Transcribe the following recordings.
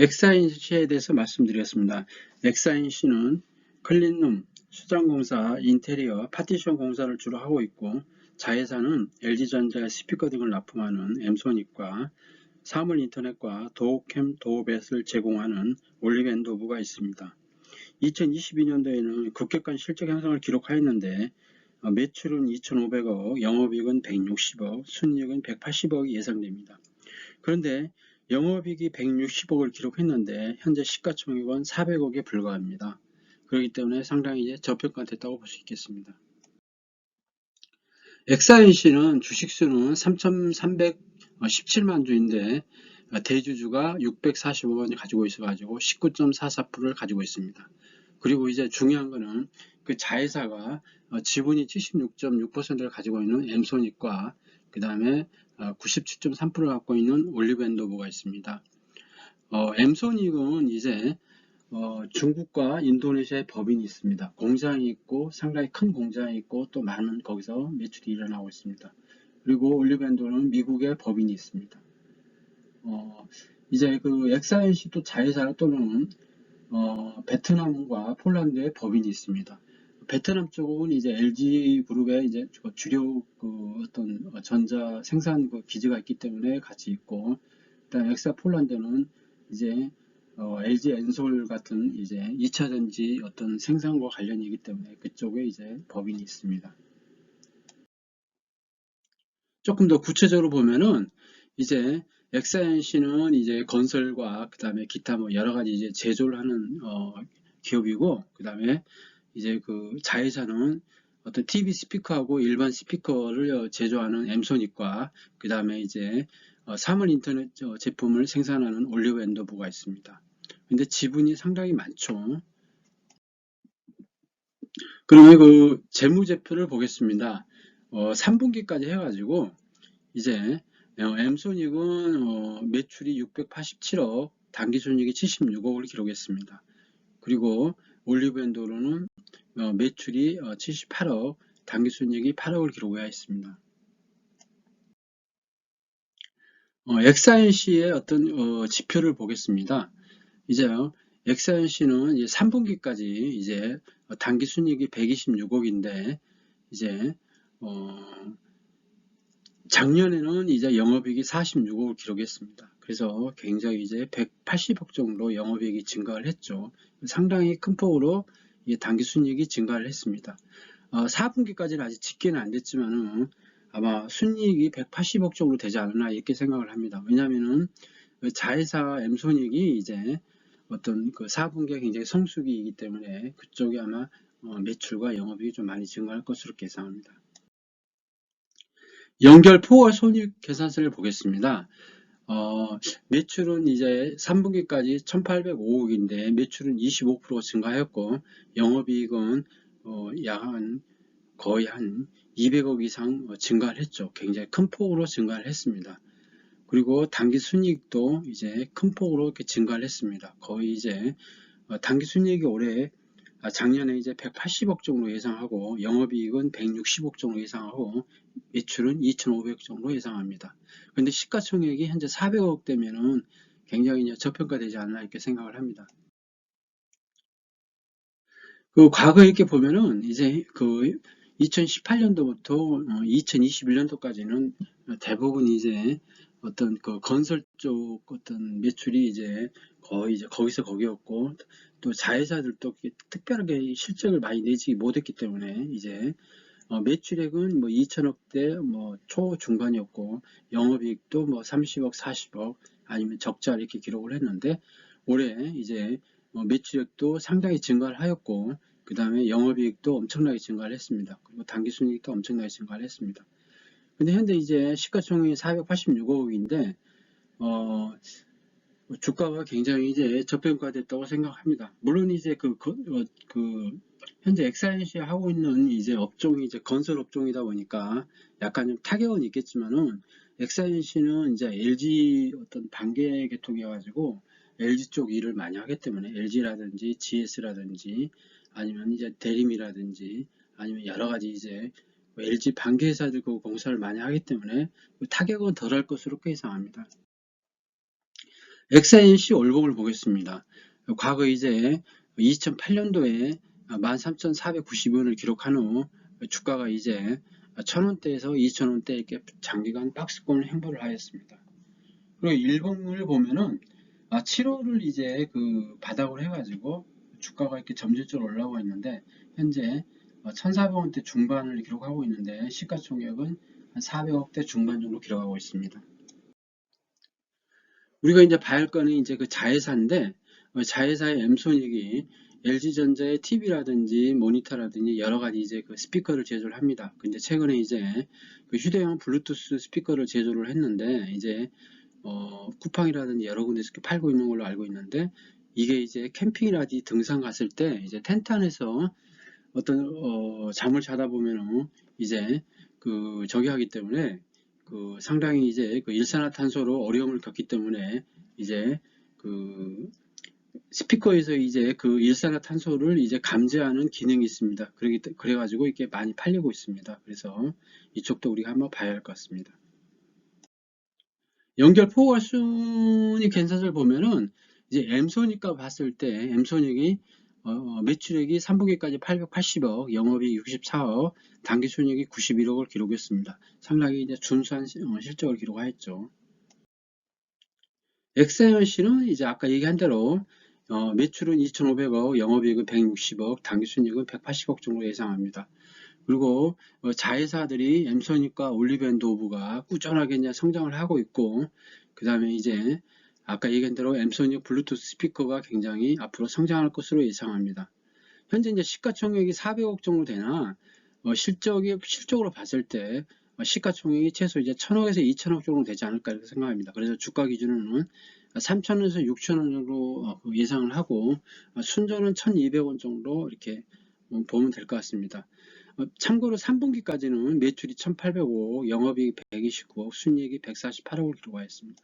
엑사인시에 대해서 말씀드리겠습니다. 엑사인시는 클린룸, 수장공사, 인테리어, 파티션 공사를 주로 하고 있고, 자회사는 LG전자의 스피커 등을 납품하는 엠소닉과 사물인터넷과 도어캠, 도어벳을 제공하는 올리브앤도브가 있습니다. 2022년도에는 급격한 실적 향상을 기록하였는데 매출은 2,500억, 영업이익은 160억, 순이익은 180억이 예상됩니다. 그런데 영업이익이 160억을 기록했는데 현재 시가총액은 400억에 불과합니다. 그렇기 때문에 상당히 이제 저평가됐다고 볼 수 있겠습니다. 엑사인시는 주식수는 3,317만 주인데 대주주가 645원을 가지고 있어가지고 19.44%를 가지고 있습니다. 그리고 이제 중요한 거는 그 자회사가 지분이 76.6%를 가지고 있는 엠소닉과 그 다음에 97.3%를 갖고 있는 올리브앤도브가 있습니다. 엠소닉은 이제 중국과 인도네시아에 법인이 있습니다. 공장이 있고 상당히 큰 공장이 있고 또 많은 거기서 매출이 일어나고 있습니다. 그리고 올리브앤도는 미국에 법인이 있습니다. 이제 그 엑사인시도 자회사 또는 베트남과 폴란드에 법인이 있습니다. 베트남 쪽은 이제 LG 그룹의 이제 주력 그 어떤 전자 생산 그 기지가 있기 때문에 같이 있고, 일단 엑사 폴란드는 이제 LG 엔솔 같은 이제 2차 전지 어떤 생산과 관련이 있기 때문에 그쪽에 이제 법인이 있습니다. 조금 더 구체적으로 보면은 이제 엑사엔시는 이제 건설과 그 다음에 기타 뭐 여러 가지 이제 제조를 하는 기업이고, 그 다음에 이제 그 자회사는 어떤 TV 스피커하고 일반 스피커를 제조하는 엠소닉과 그 다음에 이제 사물 인터넷 제품을 생산하는 올리브앤도브가 있습니다. 근데 지분이 상당히 많죠. 그러면 그 재무제표를 보겠습니다. 3분기까지 해가지고 이제 엠소닉은 매출이 687억, 당기순이익이 76억을 기록했습니다. 그리고 올리브앤도로는 매출이 78억, 당기순이익이 8억을 기록하였습니다. 엑사인시의 어떤 지표를 보겠습니다. 이제 엑사인시는 3분기까지 이제 당기순이익이 126억인데 이제 작년에는 이제 영업이익이 46억을 기록했습니다. 그래서 굉장히 이제 180억 정도 영업이익이 증가를 했죠. 상당히 큰 폭으로 당기순이익이 증가를 했습니다. 4분기까지는 아직 집계는 안 됐지만은 아마 순이익이 180억 정도 되지 않나 이렇게 생각을 합니다. 왜냐하면은 자회사 엠소닉이 이제 어떤 그 4분기가 굉장히 성수기이기 때문에 그쪽이 아마 매출과 영업이익이 좀 많이 증가할 것으로 예상합니다. 연결 포괄 손익 계산서를 보겠습니다. 매출은 이제 3분기까지 1,805억인데 매출은 25% 증가했고 영업이익은 거의 한 200억 이상 증가를 했죠. 굉장히 큰 폭으로 증가를 했습니다. 그리고 당기순이익도 이제 큰 폭으로 이렇게 증가를 했습니다. 거의 이제 당기순이익이 올해 작년에 이제 180억 정도 예상하고 영업이익은 160억 정도 예상하고 매출은 2,500억 정도 예상합니다. 그런데 시가총액이 현재 400억 되면은 굉장히 저평가되지 않나 이렇게 생각을 합니다. 그 과거에 이렇게 보면은 이제 그 2018년도부터 2021년도까지는 대부분 이제 어떤 그 건설 쪽 어떤 매출이 이제 거의 이제 거기서 거기였고, 또 자회사들도 특별하게 실적을 많이 내지 못했기 때문에 이제 매출액은 뭐 2천억대 뭐 초중반이었고 영업이익도 뭐 30억 40억 아니면 적자 이렇게 기록을 했는데, 올해 이제 매출액도 상당히 증가를 하였고 그 다음에 영업이익도 엄청나게 증가를 했습니다. 그리고 당기순이익도 엄청나게 증가를 했습니다. 근데 현재 이제 시가총액이 486억인데 주가가 굉장히 이제 저평가됐다고 생각합니다. 물론 이제 현재 엑사인시 하고 있는 이제 업종이 이제 건설 업종이다 보니까 약간 좀 타격은 있겠지만은, 엑사인시는 이제 LG 어떤 반계 계통이어가지고 LG 쪽 일을 많이 하기 때문에 LG라든지 GS라든지 아니면 이제 대림이라든지 아니면 여러 가지 이제 LG 반계 회사들 그 공사를 많이 하기 때문에 타격은 덜할 것으로 예상합니다. XNC 월봉을 보겠습니다. 과거 이제 2008년도에 13,490원을 기록한 후 주가가 이제 1,000원대에서 2,000원대 이렇게 장기간 박스권을 행보를 하였습니다. 그리고 일봉을 보면은 7월을 이제 그 바닥으로 해가지고 주가가 이렇게 점진적으로 올라오고 있는데 현재 1,400원대 중반을 기록하고 있는데 시가총액은 한 400억대 중반 정도 기록하고 있습니다. 우리가 이제 봐야 할 거는 이제 그 자회사인데 자회사의 M손익이 LG전자의 TV라든지 모니터라든지 여러 가지 이제 그 스피커를 제조를 합니다. 근데 최근에 이제 그 휴대용 블루투스 스피커를 제조를 했는데 이제 쿠팡이라든지 여러 군데서 이렇게 팔고 있는 걸로 알고 있는데 이게 이제 캠핑이라든지 등산 갔을 때 이제 텐트 안에서 어떤 잠을 자다 보면은 이제 그 저기 하기 때문에 그 상당히 이제 그 일산화탄소로 어려움을 겪기 때문에 이제 그 스피커에서 이제 그 일산화탄소를 이제 감지하는 기능이 있습니다. 그래가지고 이게 많이 팔리고 있습니다. 그래서 이쪽도 우리가 한번 봐야 할 것 같습니다. 연결 포괄순위 괜찮을 보면은 이제 M손익과 봤을 때 M손익이 매출액이 3분기까지 880억, 영업이익 64억, 당기순이익이 91억을 기록했습니다. 상당히 이제 준수한 실적을 기록하였죠. 엑사이언C는 이제 아까 얘기한 대로 매출은 2,500억, 영업이익은 160억, 당기순이익은 180억 정도 예상합니다. 그리고 자회사들이 M손익과 올리브앤도브가 꾸준하게 이제 성장을 하고 있고, 그 다음에 이제 아까 얘기한 대로 M손익 블루투스 스피커가 굉장히 앞으로 성장할 것으로 예상합니다. 현재 이제 시가총액이 400억 정도 되나 실적으로 봤을 때 시가총액이 최소 이제 1,000억에서 2,000억 정도 되지 않을까 이렇게 생각합니다. 그래서 주가 기준으로는 3,000원에서 6,000원 정도 예상을 하고 순전은 1,200원 정도 이렇게 보면 될 것 같습니다. 참고로 3분기까지는 매출이 1,805억, 영업이익이 129억, 순이익이 148억을 기록하였습니다.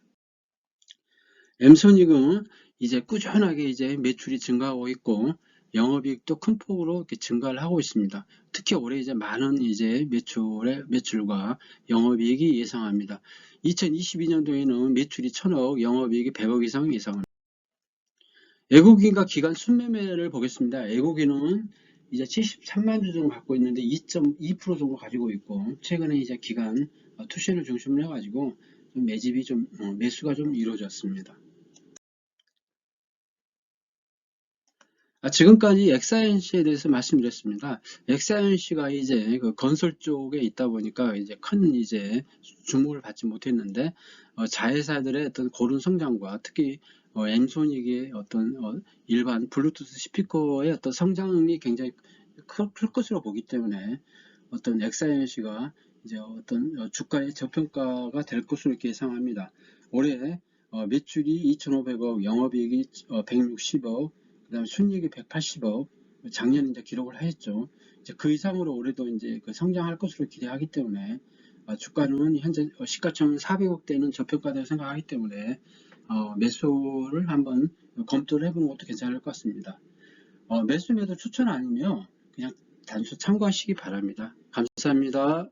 M손익은 이제 꾸준하게 이제 매출이 증가하고 있고 영업이익도 큰 폭으로 이렇게 증가를 하고 있습니다. 특히 올해 이제 많은 이제 매출과 영업이익이 예상합니다. 2022년도에는 매출이 1,000억, 영업이익이 100억 이상 예상합니다. 애국인과 기관 순매매를 보겠습니다. 애국인은 이제 73만 주 정도 갖고 있는데 2.2% 정도 가지고 있고 최근에 이제 기관 투신을 중심으로 해가지고 매집이 좀 매수가 좀 이루어졌습니다. 지금까지 엑사이언C에 대해서 말씀드렸습니다. 엑사이언C가 이제 그 건설 쪽에 있다 보니까 이제 큰 이제 주목을 받지 못했는데 자회사들의 어떤 고른 성장과 특히 M손익의 어떤 일반 블루투스 스피커의 어떤 성장이 굉장히 클 것으로 보기 때문에 어떤 엑사이언C가 이제 어떤 주가의 저평가가 될 것으로 이렇게 예상합니다. 올해 매출이 2,500억, 영업이익이 160억, 그 다음에 순이익이 180억, 작년 이제 기록을 하였죠. 이제 그 이상으로 올해도 이제 그 성장할 것으로 기대하기 때문에 주가는 현재 시가총액 400억대는 저평가다고 생각하기 때문에 매수를 한번 검토를 해보는 것도 괜찮을 것 같습니다. 매수 매도 추천 아니며 그냥 단수 참고하시기 바랍니다. 감사합니다.